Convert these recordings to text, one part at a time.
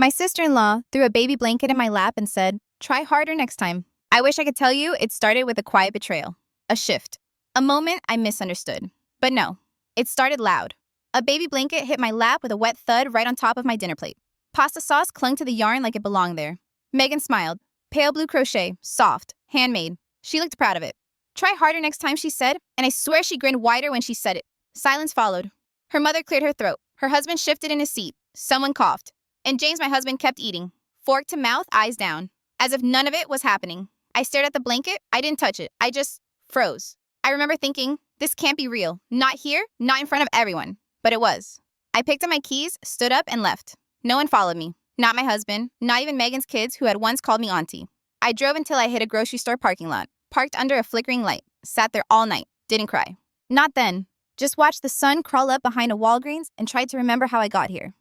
My sister-in-law threw a baby blanket in my lap and said, "Try harder next time." I wish I could tell you it started with a quiet betrayal, a shift, a moment I misunderstood. But no, it started loud. A baby blanket hit my lap with a wet thud right on top of my dinner plate. Pasta sauce clung to the yarn like it belonged there. Megan smiled. Pale blue crochet, soft, handmade. She looked proud of it. "Try harder next time," she said, and I swear she grinned wider when she said it. Silence followed. Her mother cleared her throat. Her husband shifted in his seat. Someone coughed. And James, my husband, kept eating. Fork to mouth, eyes down. As if none of it was happening. I stared at the blanket. I didn't touch it. I just froze. I remember thinking, this can't be real. Not here, not in front of everyone. But it was. I picked up my keys, stood up, and left. No one followed me. Not my husband, not even Megan's kids who had once called me auntie. I drove until I hit a grocery store parking lot. Parked under a flickering light. Sat there all night. Didn't cry. Not then. Just watched the sun crawl up behind a Walgreens and tried to remember how I got here.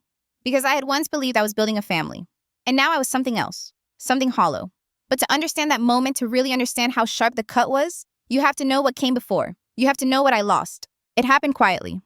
Because I had once believed I was building a family. And now I was something else. Something hollow. But to understand that moment, to really understand how sharp the cut was, you have to know what came before. You have to know what I lost. It happened quietly.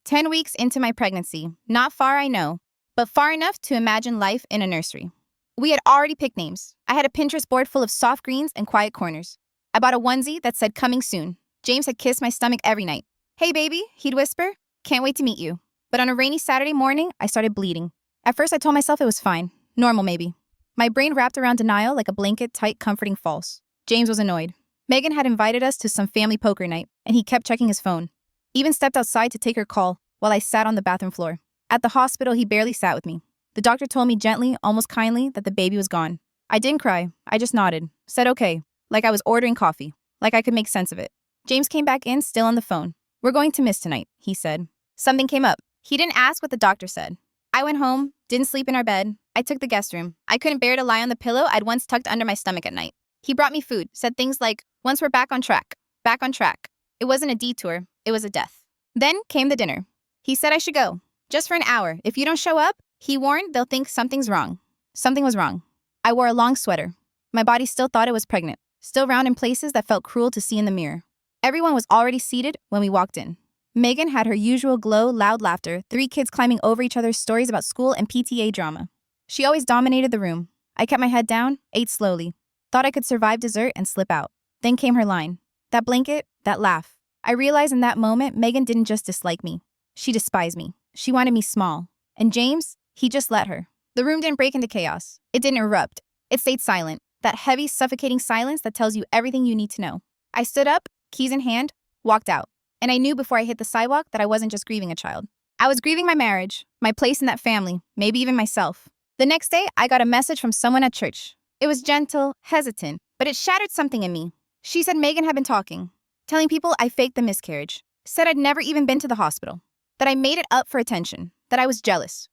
10 weeks into my pregnancy. Not far, I know, but far enough to imagine life in a nursery. We had already picked names. I had a Pinterest board full of soft greens and quiet corners. I bought a onesie that said "coming soon." James had kissed my stomach every night. "Hey, baby," he'd whisper. "Can't wait to meet you." But on a rainy Saturday morning, I started bleeding. At first, I told myself it was fine. Normal, maybe. My brain wrapped around denial like a blanket, tight, comforting false. James was annoyed. Megan had invited us to some family poker night, and he kept checking his phone. Even stepped outside to take her call while I sat on the bathroom floor. At the hospital, he barely sat with me. The doctor told me gently, almost kindly, that the baby was gone. I didn't cry. I just nodded. Said okay, like I was ordering coffee, like I could make sense of it. James came back in, still on the phone. "We're going to miss tonight," he said. Something came up. He didn't ask what the doctor said. I went home, didn't sleep in our bed. I took the guest room. I couldn't bear to lie on the pillow I'd once tucked under my stomach at night. He brought me food, said things like, "Once we're back on track." Back on track. It wasn't a detour. It was a death. Then came the dinner. He said I should go. Just for an hour. If you don't show up, he warned, they'll think something's wrong. Something was wrong. I wore a long sweater. My body still thought it was pregnant. Still round in places that felt cruel to see in the mirror. Everyone was already seated when we walked in. Megan had her usual glow, loud laughter, 3 kids climbing over each other's stories about school and PTA drama. She always dominated the room. I kept my head down, ate slowly. Thought I could survive dessert and slip out. Then came her line. That blanket, that laugh. I realized in that moment, Megan didn't just dislike me. She despised me. She wanted me small. And James, he just let her. The room didn't break into chaos. It didn't erupt. It stayed silent. That heavy, suffocating silence that tells you everything you need to know. I stood up, keys in hand, walked out. And I knew before I hit the sidewalk that I wasn't just grieving a child. I was grieving my marriage, my place in that family, maybe even myself. The next day, I got a message from someone at church. It was gentle, hesitant, but it shattered something in me. She said Megan had been talking, telling people I faked the miscarriage, said I'd never even been to the hospital, that I made it up for attention, that I was jealous.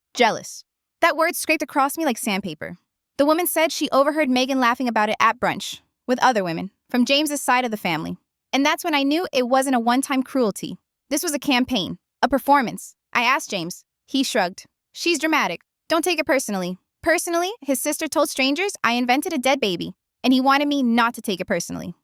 That word scraped across me like sandpaper. The woman said she overheard Megan laughing about it at brunch, with other women, from James's side of the family. And that's when I knew it wasn't a one-time cruelty. This was a campaign, a performance. I asked James. He shrugged. "She's dramatic. Don't take it personally." Personally, his sister told strangers I invented a dead baby, and he wanted me not to take it personally.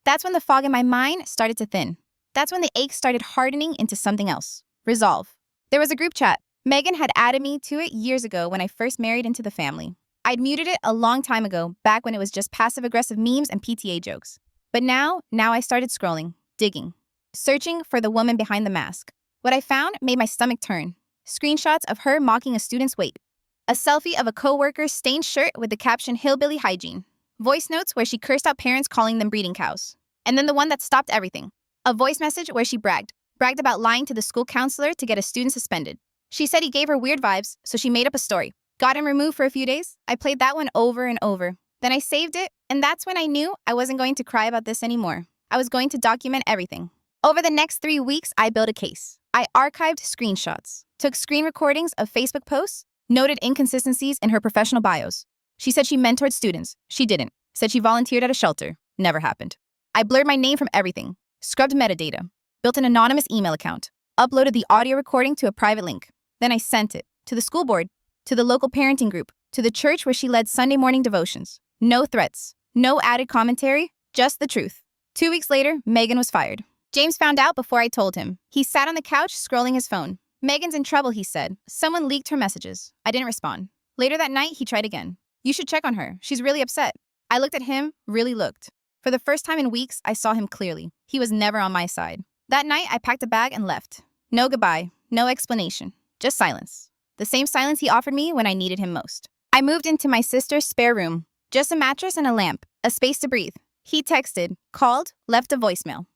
That's when the fog in my mind started to thin. That's when the ache started hardening into something else. Resolve. There was a group chat. Megan had added me to it years ago when I first married into the family. I'd muted it a long time ago, back when it was just passive-aggressive memes and PTA jokes. But now I started scrolling, digging, searching for the woman behind the mask. What I found made my stomach turn. Screenshots of her mocking a student's weight. A selfie of a coworker's stained shirt with the caption "Hillbilly Hygiene." Voice notes where she cursed out parents calling them breeding cows. And then the one that stopped everything. A voice message where she bragged about lying to the school counselor to get a student suspended. She said he gave her weird vibes, so she made up a story. Got him removed for a few days. I played that one over and over. Then I saved it, and that's when I knew I wasn't going to cry about this anymore. I was going to document everything. Over the next 3 weeks, I built a case. I archived screenshots, took screen recordings of Facebook posts, noted inconsistencies in her professional bios. She said she mentored students. She didn't. Said she volunteered at a shelter. Never happened. I blurred my name from everything, scrubbed metadata, built an anonymous email account, uploaded the audio recording to a private link. Then I sent it to the school board, to the local parenting group, to the church where she led Sunday morning devotions. No threats, no added commentary, just the truth. 2 weeks later, Megan was fired. James found out before I told him. He sat on the couch scrolling his phone. "Megan's in trouble," he said. "Someone leaked her messages." I didn't respond. Later that night, he tried again. You should check on her. She's really upset. I looked at him, really looked. For the first time in weeks, I saw him clearly. He was never on my side. That night, I packed a bag and left. No goodbye, no explanation, just silence. The same silence he offered me when I needed him most. I moved into my sister's spare room. Just a mattress and a lamp, a space to breathe. He texted, called, left a voicemail.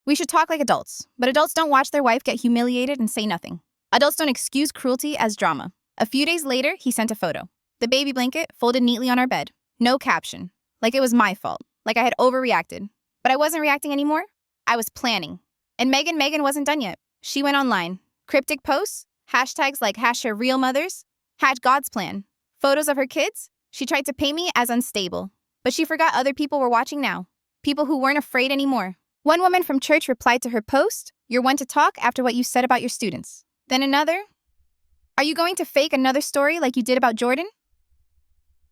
We should talk like adults, but adults don't watch their wife get humiliated and say nothing. Adults don't excuse cruelty as drama. A few days later, he sent a photo. The baby blanket folded neatly on our bed. No caption. Like it was my fault. Like I had overreacted. But I wasn't reacting anymore. I was planning. And Megan wasn't done yet. She went online. Cryptic posts, hashtags like #RealMothers, #God'sPlan, photos of her kids. She tried to paint me as unstable. But she forgot other people were watching now. People who weren't afraid anymore. One woman from church replied to her post, "You're one to talk after what you said about your students." Then another, "Are you going to fake another story like you did about Jordan?"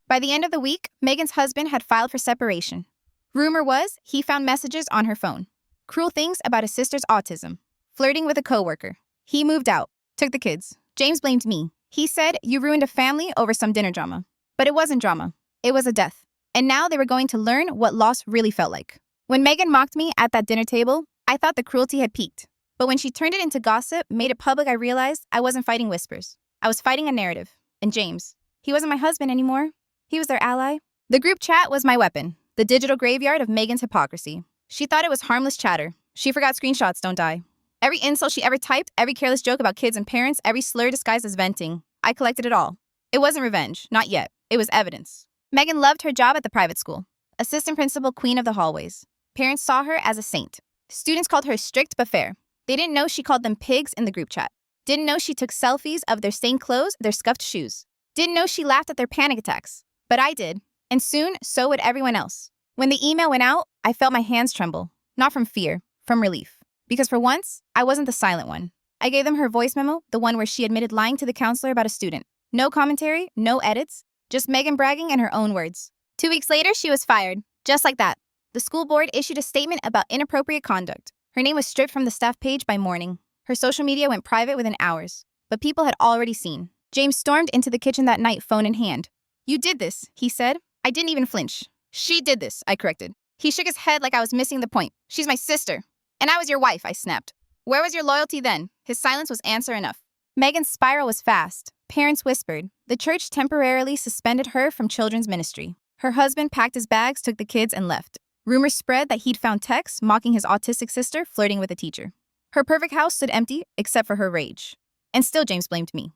By the end of the week, Megan's husband had filed for separation. Rumor was he found messages on her phone. Cruel things about his sister's autism. Flirting with a coworker. He moved out, took the kids. James blamed me. He said, "You ruined a family over some dinner drama." But it wasn't drama. It was a death. And now they were going to learn what loss really felt like. When Megan mocked me at that dinner table, I thought the cruelty had peaked. But when she turned it into gossip, made it public, I realized I wasn't fighting whispers. I was fighting a narrative. And James, he wasn't my husband anymore. He was their ally. The group chat was my weapon, the digital graveyard of Megan's hypocrisy. She thought it was harmless chatter. She forgot screenshots don't die. Every insult she ever typed, every careless joke about kids and parents, every slur disguised as venting. I collected it all. It wasn't revenge, not yet. It was evidence. Megan loved her job at the private school. Assistant principal, queen of the hallways. Parents saw her as a saint. Students called her strict but fair. They didn't know she called them pigs in the group chat. Didn't know she took selfies of their stained clothes, their scuffed shoes. Didn't know she laughed at their panic attacks. But I did. And soon, so would everyone else. When the email went out, I felt my hands tremble. Not from fear, from relief. Because for once, I wasn't the silent one. I gave them her voice memo, the one where she admitted lying to the counselor about a student. No commentary, no edits, just Megan bragging in her own words. 2 weeks later, she was fired. Just like that. The school board issued a statement about inappropriate conduct. Her name was stripped from the staff page by morning. Her social media went private within hours. But people had already seen. James stormed into the kitchen that night, phone in hand. "You did this," he said. I didn't even flinch. "She did this," I corrected. He shook his head like I was missing the point. "She's my sister. And I was your wife," I snapped. "Where was your loyalty then?" His silence was answer enough. Megan's spiral was fast. Parents whispered. The church temporarily suspended her from children's ministry. Her husband packed his bags, took the kids, and left. Rumors spread that he'd found texts mocking his autistic sister flirting with a teacher. Her perfect house stood empty, except for her rage. And still James blamed me.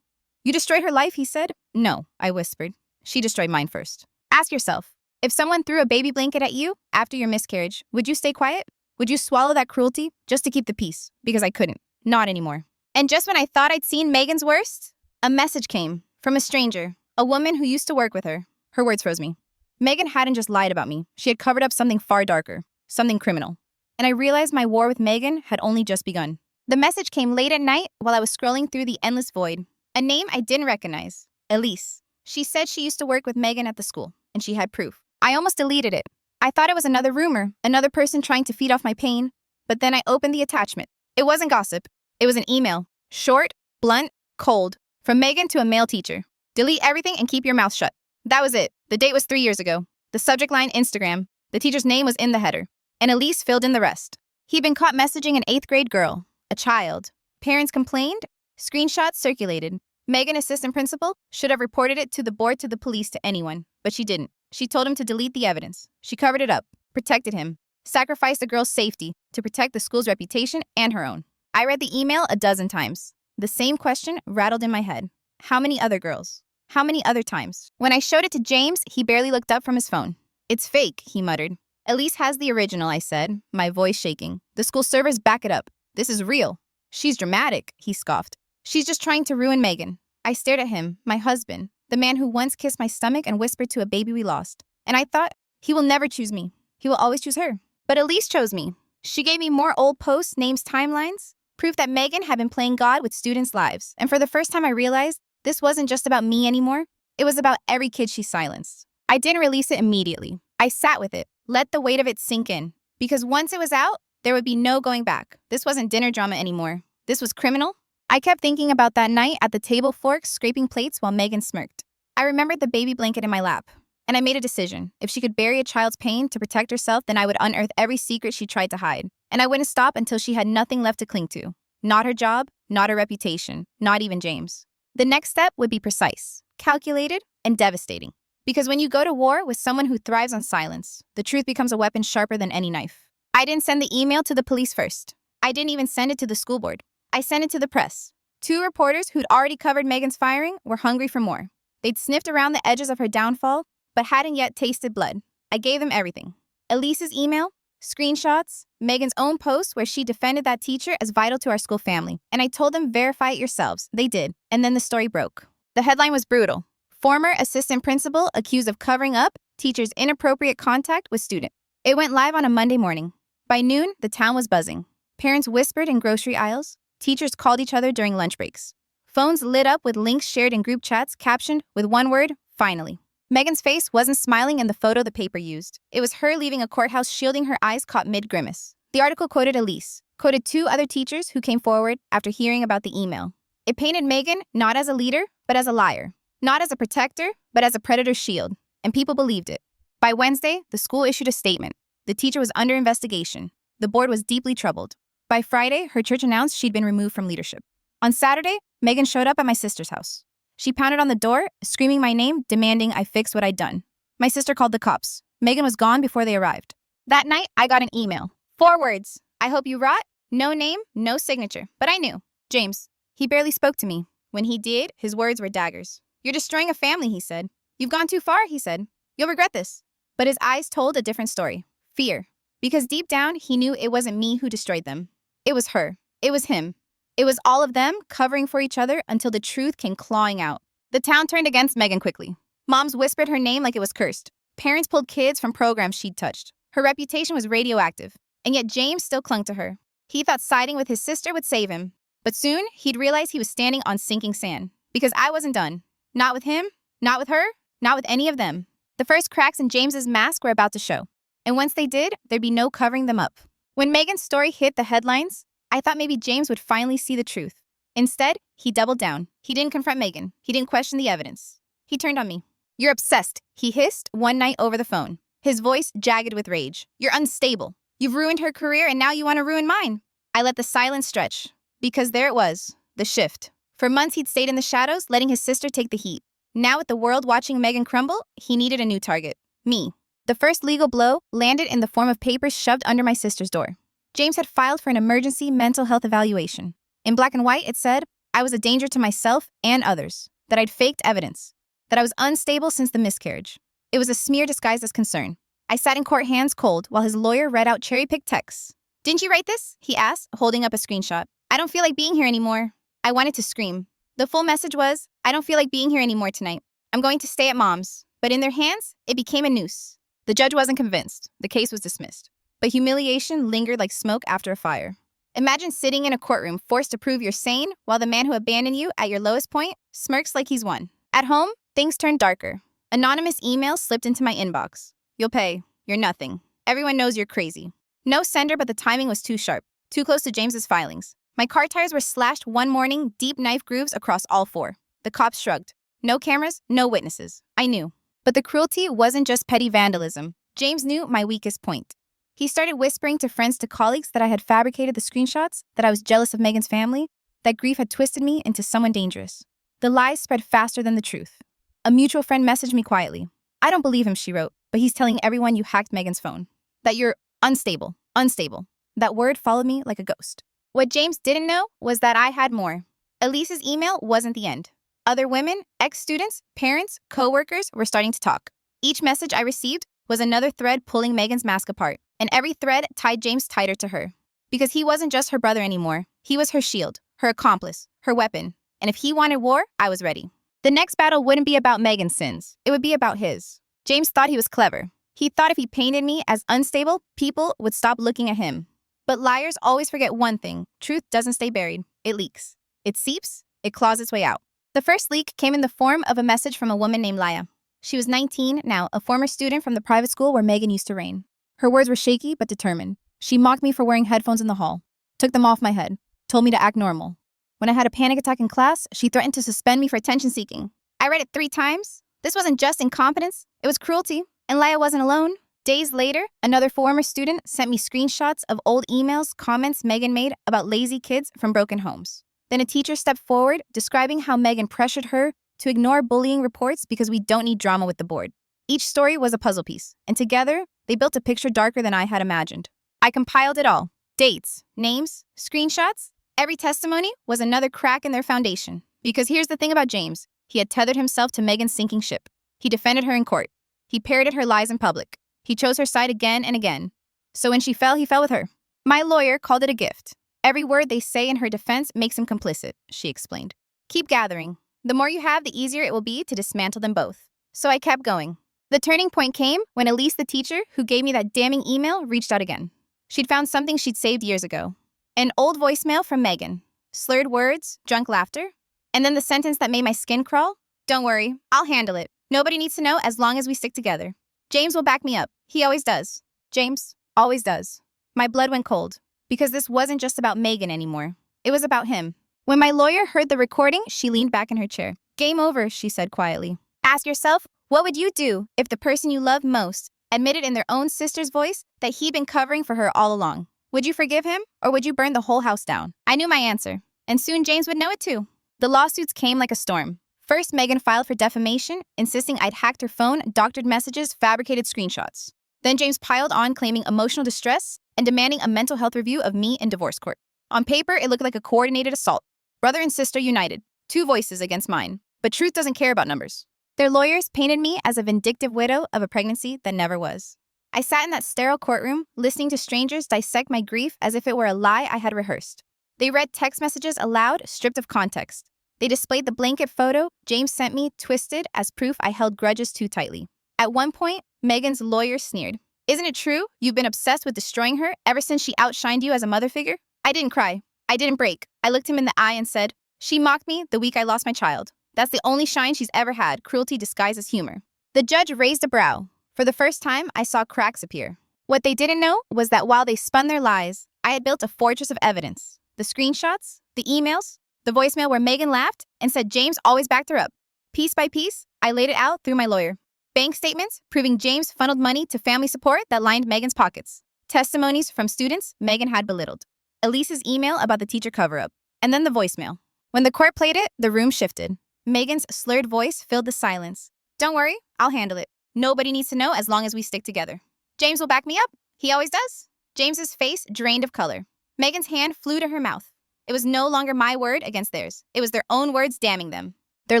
"You destroyed her life," he said. "No," I whispered. "She destroyed mine first." Ask yourself, if someone threw a baby blanket at you after your miscarriage, would you stay quiet? Would you swallow that cruelty just to keep the peace? Because I couldn't. Not anymore. And just when I thought I'd seen Megan's worst, a message came from a stranger, a woman who used to work with her. Her words froze me. Megan hadn't just lied about me. She had covered up something far darker, something criminal. And I realized my war with Megan had only just begun. The message came late at night while I was scrolling through the endless void. A name I didn't recognize. Elise. She said she used to work with Megan at the school, and she had proof. I almost deleted it. I thought it was another rumor, another person trying to feed off my pain. But then I opened the attachment. It wasn't gossip. It was an email. Short, blunt, cold. From Megan to a male teacher. "Delete everything and keep your mouth shut." That was it. The date was 3 years ago. The subject line, Instagram. The teacher's name was in the header. And Elise filled in the rest. He'd been caught messaging an 8th grade girl, a child. Parents complained. Screenshots circulated. Megan, assistant principal, should have reported it to the board, to the police, to anyone. But she didn't. She told him to delete the evidence. She covered it up, protected him, sacrificed the girl's safety to protect the school's reputation and her own. I read the email a dozen times. The same question rattled in my head. How many other girls? How many other times? When I showed it to James, he barely looked up from his phone. "It's fake," he muttered. "Elise has the original," I said, my voice shaking. "The school servers back it up. This is real." "She's dramatic," he scoffed. "She's just trying to ruin Megan." I stared at him, my husband, the man who once kissed my stomach and whispered to a baby we lost. And I thought, he will never choose me. He will always choose her. But Elise chose me. She gave me more old posts, names, timelines, proof that Megan had been playing God with students' lives. And for the first time I realized this wasn't just about me anymore. It was about every kid she silenced. I didn't release it immediately. I sat with it, let the weight of it sink in. Because once it was out, there would be no going back. This wasn't dinner drama anymore. This was criminal. I kept thinking about that night at the table, forks scraping plates while Megan smirked. I remembered the baby blanket in my lap, and I made a decision. If she could bury a child's pain to protect herself, then I would unearth every secret she tried to hide. And I wouldn't stop until she had nothing left to cling to. Not her job, not her reputation, not even James. The next step would be precise, calculated, and devastating. Because when you go to war with someone who thrives on silence, the truth becomes a weapon sharper than any knife. I didn't send the email to the police first. I didn't even send it to the school board. I sent it to the press. 2 reporters who'd already covered Megan's firing were hungry for more. They'd sniffed around the edges of her downfall, but hadn't yet tasted blood. I gave them everything. Elise's email, screenshots, Megan's own post where she defended that teacher as vital to our school family. And I told them, verify it yourselves. They did. And then the story broke. The headline was brutal. Former assistant principal accused of covering up teacher's inappropriate contact with student. It went live on a Monday morning. By noon, the town was buzzing. Parents whispered in grocery aisles. Teachers called each other during lunch breaks. Phones lit up with links shared in group chats captioned with one word, finally. Megan's face wasn't smiling in the photo the paper used. It was her leaving a courthouse shielding her eyes caught mid-grimace. The article quoted Elise, quoted 2 other teachers who came forward after hearing about the email. It painted Megan not as a leader, but as a liar. Not as a protector, but as a predator's shield. And people believed it. By Wednesday, the school issued a statement. The teacher was under investigation. The board was deeply troubled. By Friday, her church announced she'd been removed from leadership. On Saturday, Megan showed up at my sister's house. She pounded on the door, screaming my name, demanding I fix what I'd done. My sister called the cops. Megan was gone before they arrived. That night, I got an email. 4 words. I hope you rot. No name, no signature. But I knew. James. He barely spoke to me. When he did, his words were daggers. You're destroying a family, he said. You've gone too far, he said. You'll regret this. But his eyes told a different story. Fear. Because deep down, he knew it wasn't me who destroyed them. It was her. It was him. It was all of them covering for each other until the truth came clawing out. The town turned against Megan quickly. Moms whispered her name like it was cursed. Parents pulled kids from programs she'd touched. Her reputation was radioactive. And yet James still clung to her. He thought siding with his sister would save him. But soon, he'd realize he was standing on sinking sand. Because I wasn't done. Not with him, not with her, not with any of them. The first cracks in James's mask were about to show. And once they did, there'd be no covering them up. When Megan's story hit the headlines, I thought maybe James would finally see the truth. Instead, he doubled down. He didn't confront Megan. He didn't question the evidence. He turned on me. You're obsessed, he hissed one night over the phone. His voice jagged with rage. You're unstable. You've ruined her career and now you want to ruin mine. I let the silence stretch. Because there it was, the shift. For months he'd stayed in the shadows, letting his sister take the heat. Now with the world watching Megan crumble, he needed a new target. Me. The first legal blow landed in the form of papers shoved under my sister's door. James had filed for an emergency mental health evaluation. In black and white, it said, I was a danger to myself and others, that I'd faked evidence, that I was unstable since the miscarriage. It was a smear disguised as concern. I sat in court hands cold while his lawyer read out cherry-picked texts. Didn't you write this? He asked, holding up a screenshot. I don't feel like being here anymore. I wanted to scream. The full message was, I don't feel like being here anymore tonight. I'm going to stay at Mom's. But in their hands, it became a noose. The judge wasn't convinced. The case was dismissed. But humiliation lingered like smoke after a fire. Imagine sitting in a courtroom forced to prove you're sane while the man who abandoned you at your lowest point smirks like he's won. At home, things turned darker. Anonymous emails slipped into my inbox. You'll pay. You're nothing. Everyone knows you're crazy. No sender, but the timing was too sharp. Too close to James's filings. My car tires were slashed one morning, deep knife grooves across all 4. The cops shrugged. No cameras, no witnesses. I knew. But the cruelty wasn't just petty vandalism. James knew my weakest point. He started whispering to friends, to colleagues, that I had fabricated the screenshots, that I was jealous of Megan's family, that grief had twisted me into someone dangerous. The lies spread faster than the truth. A mutual friend messaged me quietly. I don't believe him, she wrote, but he's telling everyone you hacked Megan's phone. That you're unstable. Unstable. That word followed me like a ghost. What James didn't know was that I had more. Elise's email wasn't the end. Other women, ex-students, parents, co-workers were starting to talk. Each message I received was another thread pulling Megan's mask apart, and every thread tied James tighter to her. Because he wasn't just her brother anymore. He was her shield, her accomplice, her weapon. And if he wanted war, I was ready. The next battle wouldn't be about Megan's sins. It would be about his. James thought he was clever. He thought if he painted me as unstable, people would stop looking at him. But liars always forget one thing. Truth doesn't stay buried. It leaks. It seeps. It claws its way out. The first leak came in the form of a message from a woman named Laya. She was 19 now, a former student from the private school where Megan used to reign. Her words were shaky but determined. She mocked me for wearing headphones in the hall, took them off my head, told me to act normal. When I had a panic attack in class, she threatened to suspend me for attention seeking. I read it 3 times, This wasn't just incompetence, it was cruelty, and Leia wasn't alone. Days later, another former student sent me screenshots of old emails, comments Megan made about lazy kids from broken homes. Then a teacher stepped forward, describing how Megan pressured her to ignore bullying reports because we don't need drama with the board. Each story was a puzzle piece, and together, they built a picture darker than I had imagined. I compiled it all. Dates, names, screenshots. Every testimony was another crack in their foundation. Because here's the thing about James. He had tethered himself to Megan's sinking ship. He defended her in court. He parroted her lies in public. He chose her side again and again. So when she fell, he fell with her. My lawyer called it a gift. Every word they say in her defense makes him complicit, she explained. Keep gathering. The more you have, the easier it will be to dismantle them both. So I kept going. The turning point came when Elise, the teacher who gave me that damning email, reached out again. She'd found something she'd saved years ago. An old voicemail from Megan. Slurred words, drunk laughter. And then the sentence that made my skin crawl. Don't worry, I'll handle it. Nobody needs to know as long as we stick together. James will back me up. He always does. James always does. My blood went cold. Because this wasn't just about Megan anymore. It was about him. When my lawyer heard the recording, she leaned back in her chair. Game over, she said quietly. Ask yourself, what would you do if the person you loved most admitted in their own sister's voice that he'd been covering for her all along? Would you forgive him, or would you burn the whole house down? I knew my answer, and soon James would know it too. The lawsuits came like a storm. First, Megan filed for defamation, insisting I'd hacked her phone, doctored messages, fabricated screenshots. Then James piled on, claiming emotional distress and demanding a mental health review of me in divorce court. On paper, it looked like a coordinated assault. Brother and sister united, two voices against mine. But truth doesn't care about numbers. Their lawyers painted me as a vindictive widow of a pregnancy that never was. I sat in that sterile courtroom, listening to strangers dissect my grief as if it were a lie I had rehearsed. They read text messages aloud, stripped of context. They displayed the blanket photo James sent me, twisted as proof I held grudges too tightly. At one point, Megan's lawyer sneered. Isn't it true you've been obsessed with destroying her ever since she outshined you as a mother figure? I didn't cry. I didn't break. I looked him in the eye and said, she mocked me the week I lost my child. That's the only shine she's ever had, cruelty disguised as humor. The judge raised a brow. For the first time, I saw cracks appear. What they didn't know was that while they spun their lies, I had built a fortress of evidence. The screenshots, the emails, the voicemail where Megan laughed and said James always backed her up. Piece by piece, I laid it out through my lawyer. Bank statements proving James funneled money to family support that lined Megan's pockets. Testimonies from students Megan had belittled. Elise's email about the teacher cover-up. And then the voicemail. When the court played it, the room shifted. Megan's slurred voice filled the silence. Don't worry, I'll handle it. Nobody needs to know as long as we stick together. James will back me up. He always does. James's face drained of color. Megan's hand flew to her mouth. It was no longer my word against theirs. It was their own words damning them. Their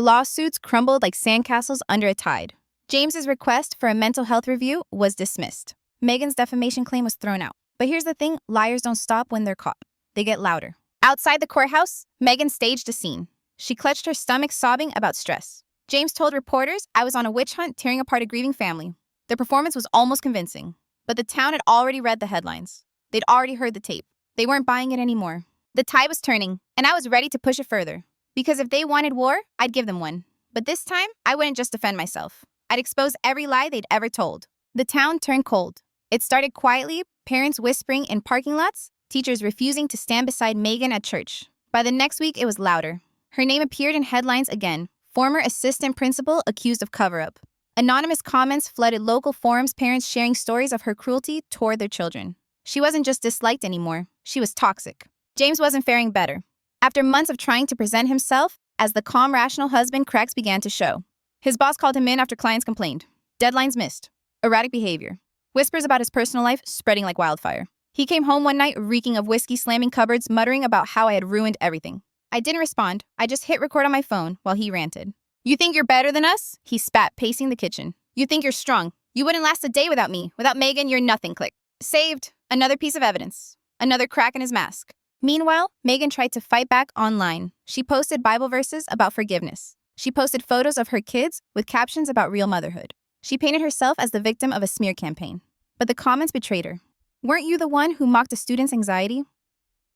lawsuits crumbled like sandcastles under a tide. James's request for a mental health review was dismissed. Megan's defamation claim was thrown out. But here's the thing, liars don't stop when they're caught. They get louder. Outside the courthouse, Megan staged a scene. She clutched her stomach, sobbing about stress. James told reporters I was on a witch hunt tearing apart a grieving family. The performance was almost convincing. But the town had already read the headlines. They'd already heard the tape. They weren't buying it anymore. The tide was turning, and I was ready to push it further. Because if they wanted war, I'd give them one. But this time, I wouldn't just defend myself. I'd expose every lie they'd ever told. The town turned cold. It started quietly, parents whispering in parking lots, teachers refusing to stand beside Megan at church. By the next week, it was louder. Her name appeared in headlines again. Former assistant principal accused of cover-up. Anonymous comments flooded local forums, parents sharing stories of her cruelty toward their children. She wasn't just disliked anymore. She was toxic. James wasn't faring better. After months of trying to present himself as the calm, rational husband, cracks began to show. His boss called him in after clients complained. Deadlines missed. Erratic behavior. Whispers about his personal life spreading like wildfire. He came home one night reeking of whiskey, slamming cupboards, muttering about how I had ruined everything. I didn't respond. I just hit record on my phone while he ranted. You think you're better than us? He spat, pacing the kitchen. You think you're strong. You wouldn't last a day without me. Without Megan, you're nothing, click. Saved. Another piece of evidence. Another crack in his mask. Meanwhile, Megan tried to fight back online. She posted Bible verses about forgiveness. She posted photos of her kids with captions about real motherhood. She painted herself as the victim of a smear campaign. But the comments betrayed her. Weren't you the one who mocked a student's anxiety?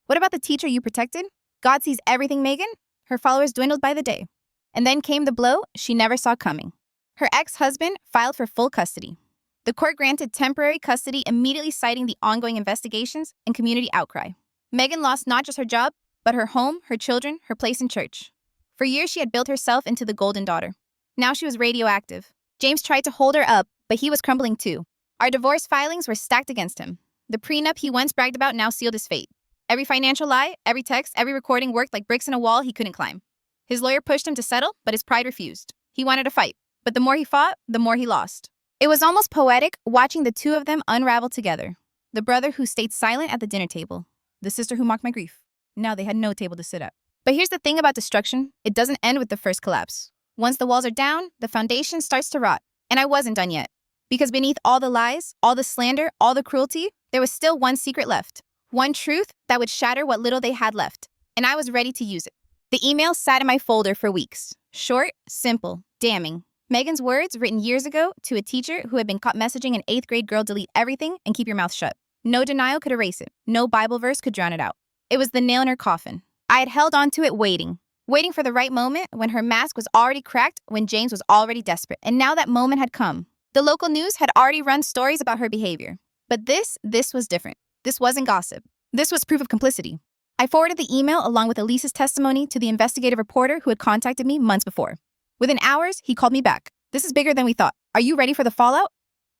What about the teacher you protected? God sees everything, Megan. Her followers dwindled by the day. And then came the blow she never saw coming. Her ex-husband filed for full custody. The court granted temporary custody, immediately citing the ongoing investigations and community outcry. Megan lost not just her job, but her home, her children, her place in church. For years, she had built herself into the golden daughter. Now she was radioactive. James tried to hold her up, but he was crumbling too. Our divorce filings were stacked against him. The prenup he once bragged about now sealed his fate. Every financial lie, every text, every recording worked like bricks in a wall he couldn't climb. His lawyer pushed him to settle, but his pride refused. He wanted to fight, but the more he fought, the more he lost. It was almost poetic watching the two of them unravel together. The brother who stayed silent at the dinner table. The sister who mocked my grief. Now they had no table to sit at. But here's the thing about destruction. It doesn't end with the first collapse. Once the walls are down, the foundation starts to rot. And I wasn't done yet. Because beneath all the lies, all the slander, all the cruelty, there was still one secret left. One truth that would shatter what little they had left. And I was ready to use it. The email sat in my folder for weeks. Short, simple, damning. Megan's words written years ago to a teacher who had been caught messaging an 8th grade girl delete everything and keep your mouth shut. No denial could erase it. No Bible verse could drown it out. It was the nail in her coffin. I had held on to it waiting for the right moment when her mask was already cracked, when James was already desperate. And now that moment had come. The local news had already run stories about her behavior. But this was different. This wasn't gossip. This was proof of complicity. I forwarded the email along with Elise's testimony to the investigative reporter who had contacted me months before. Within hours, he called me back. This is bigger than we thought. Are you ready for the fallout?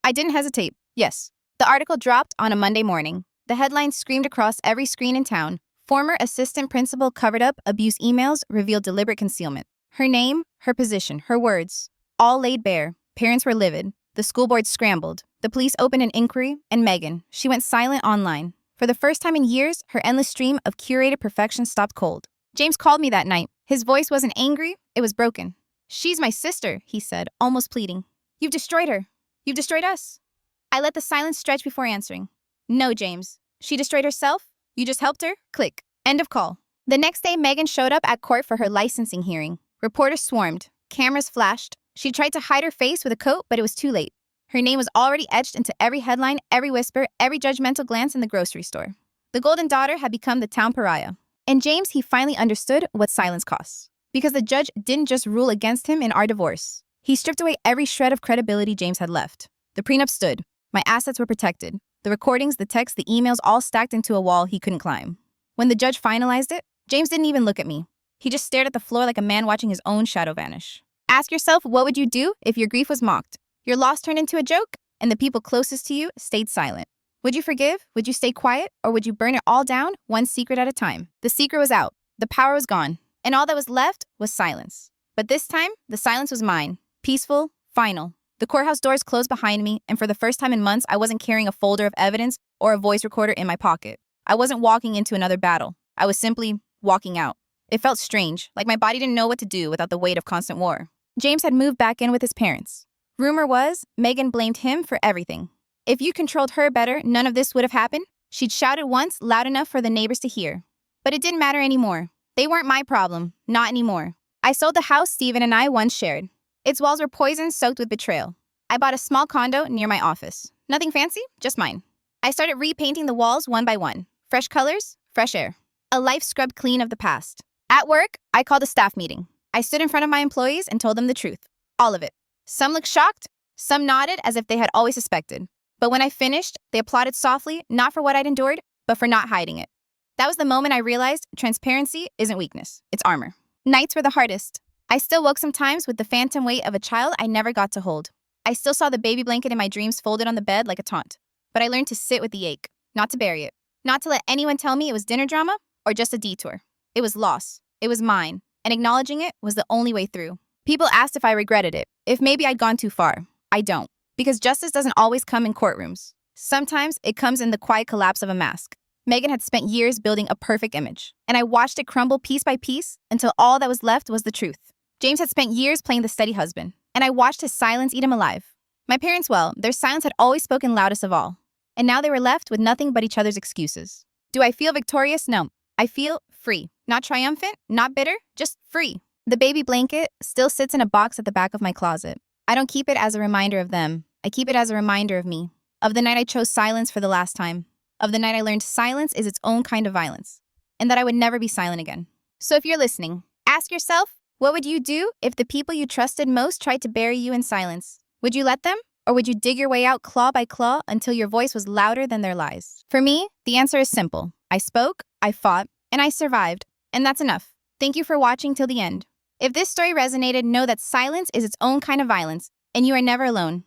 I didn't hesitate. Yes. The article dropped on a Monday morning. The headline screamed across every screen in town. Former assistant principal covered up abuse emails, revealed deliberate concealment. Her name, her position, her words, all laid bare. Parents were livid. The school board scrambled. The police opened an inquiry, and Megan, she went silent online. For the first time in years, her endless stream of curated perfection stopped cold. James called me that night. His voice wasn't angry, it was broken. She's my sister, he said, almost pleading. You've destroyed her. You've destroyed us. I let the silence stretch before answering. No, James. She destroyed herself. You just helped her. Click. End of call. The next day, Megan showed up at court for her licensing hearing. Reporters swarmed. Cameras flashed. She tried to hide her face with a coat, but it was too late. Her name was already etched into every headline, every whisper, every judgmental glance in the grocery store. The golden daughter had become the town pariah. And James, he finally understood what silence costs. Because the judge didn't just rule against him in our divorce. He stripped away every shred of credibility James had left. The prenup stood. My assets were protected. The recordings, the texts, the emails all stacked into a wall he couldn't climb. When the judge finalized it, James didn't even look at me. He just stared at the floor like a man watching his own shadow vanish. Ask yourself, what would you do if your grief was mocked? Your loss turned into a joke, and the people closest to you stayed silent. Would you forgive? Would you stay quiet? Or would you burn it all down, one secret at a time? The secret was out. The power was gone. And all that was left was silence. But this time, the silence was mine. Peaceful, final. The courthouse doors closed behind me, and for the first time in months, I wasn't carrying a folder of evidence or a voice recorder in my pocket. I wasn't walking into another battle. I was simply walking out. It felt strange, like my body didn't know what to do without the weight of constant war. James had moved back in with his parents. Rumor was, Megan blamed him for everything. If you controlled her better, none of this would have happened. She'd shouted once, loud enough for the neighbors to hear. But it didn't matter anymore. They weren't my problem. Not anymore. I sold the house Steven and I once shared. Its walls were poison soaked with betrayal. I bought a small condo near my office. Nothing fancy, just mine. I started repainting the walls one by one. Fresh colors, fresh air. A life scrubbed clean of the past. At work, I called a staff meeting. I stood in front of my employees and told them the truth. All of it. Some looked shocked, some nodded as if they had always suspected. But when I finished, they applauded softly, not for what I'd endured, but for not hiding it. That was the moment I realized transparency isn't weakness, it's armor. Nights were the hardest. I still woke sometimes with the phantom weight of a child I never got to hold. I still saw the baby blanket in my dreams folded on the bed like a taunt. But I learned to sit with the ache, not to bury it. Not to let anyone tell me it was dinner drama or just a detour. It was loss. It was mine. And acknowledging it was the only way through. People asked if I regretted it, if maybe I'd gone too far. I don't. Because justice doesn't always come in courtrooms. Sometimes it comes in the quiet collapse of a mask. Megan had spent years building a perfect image, and I watched it crumble piece by piece until all that was left was the truth. James had spent years playing the steady husband, and I watched his silence eat him alive. My parents, well, their silence had always spoken loudest of all, and now they were left with nothing but each other's excuses. Do I feel victorious? No. I feel free. Not triumphant, not bitter, just free. The baby blanket still sits in a box at the back of my closet. I don't keep it as a reminder of them. I keep it as a reminder of me, of the night I chose silence for the last time. Of the night I learned silence is its own kind of violence, and that I would never be silent again. So if you're listening, ask yourself, what would you do if the people you trusted most tried to bury you in silence? Would you let them? Or would you dig your way out claw by claw until your voice was louder than their lies? For me, the answer is simple. I spoke, I fought, and I survived. And that's enough. Thank you for watching till the end. If this story resonated, know that silence is its own kind of violence, and you are never alone.